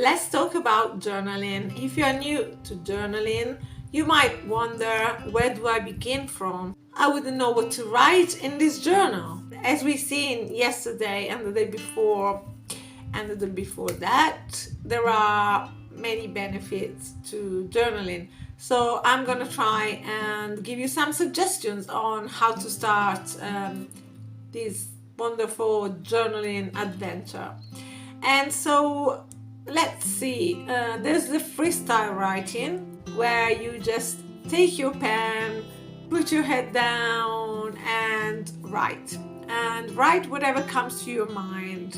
let's talk about journaling. If you're new to journaling, you might wonder, where do I begin from? I wouldn't know what to write in this journal. As we seen yesterday and the day before and the day before that, there are many benefits to journaling. So I'm gonna try and give you some suggestions on how to start this wonderful journaling adventure. And so let's see, there's the freestyle writing, where you just take your pen, put your head down and write whatever comes to your mind.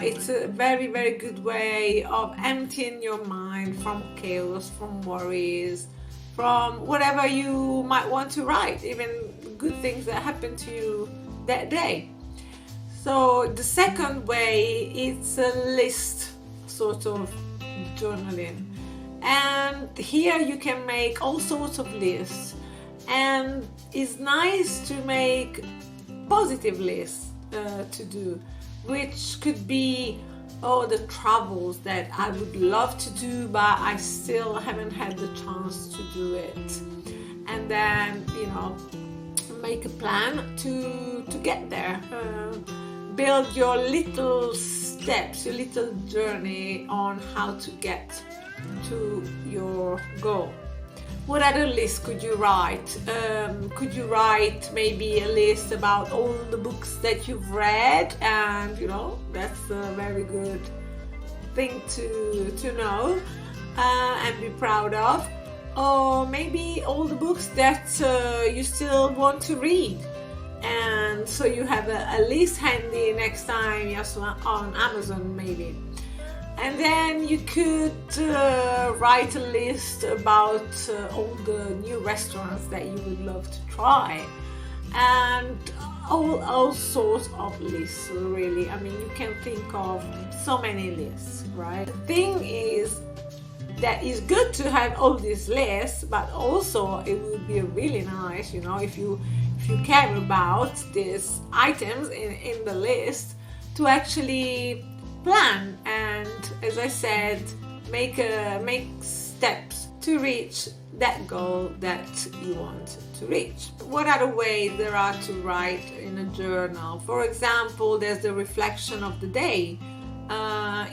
It's a very, very good way of emptying your mind from chaos, from worries, from whatever you might want to write, even good things that happen to you that day. So the second way, it's a list sort of journaling. And here you can make all sorts of lists. And it's nice to make positive lists to do, which could be, the travels that I would love to do, but I still haven't had the chance to do it. And then, make a plan to get there. Build your little steps, your little journey on how to get to your goal. What other list could you write? Could you write maybe a list about all the books that you've read, and that's a very good thing to know and be proud of. Or maybe all the books that you still want to read, and so you have a list handy next time you're on Amazon maybe. And then you could write a list about all the new restaurants that you would love to try, and all sorts of lists, really. I mean, you can think of so many lists, right? The thing is that it's good to have all these lists, but also it would be really nice, if you care about these items in the list, to actually plan and, as I said, make steps to reach that goal that you want to reach. What other ways there are to write in a journal? For example, there's the reflection of the day.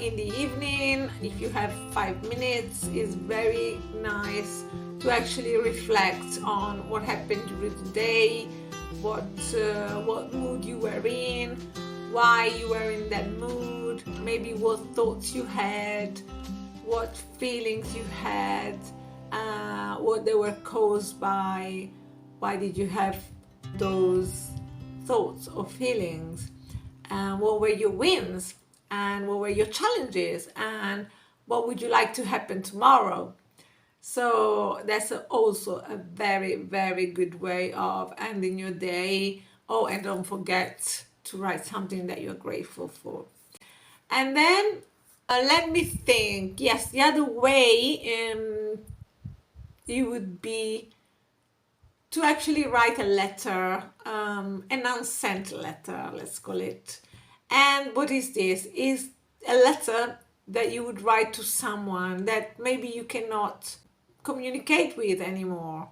In the evening, if you have 5 minutes, it's very nice to actually reflect on what happened during the day, what mood you were in, why you were in that mood, maybe what thoughts you had, what feelings you had, what they were caused by, why did you have those thoughts or feelings, and what were your wins, and what were your challenges, and what would you like to happen tomorrow. So that's also a very, very good way of ending your day. Oh, and don't forget to write something that you're grateful for. And then let me think. Yes, the other way it would be to actually write a letter, an unsent letter, let's call it. And what is this? Is a letter that you would write to someone that maybe you cannot communicate with anymore.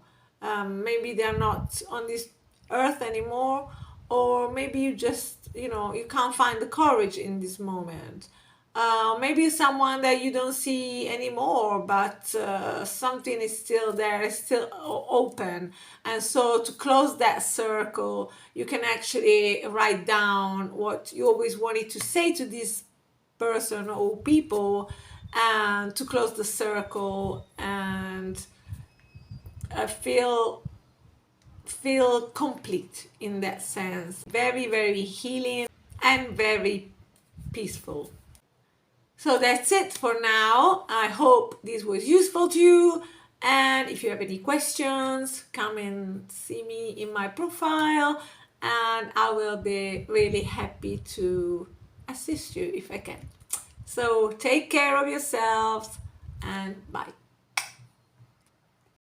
Maybe they're not on this earth anymore, or maybe you just, you can't find the courage in this moment. Maybe someone that you don't see anymore, but something is still there, is still open. And so to close that circle, you can actually write down what you always wanted to say to this person or people, and to close the circle and feel complete in that sense. Very, very healing and very peaceful. So that's it for now. I hope this was useful to you. And if you have any questions, come and see me in my profile, and I will be really happy to assist you if I can. So take care of yourselves, and bye.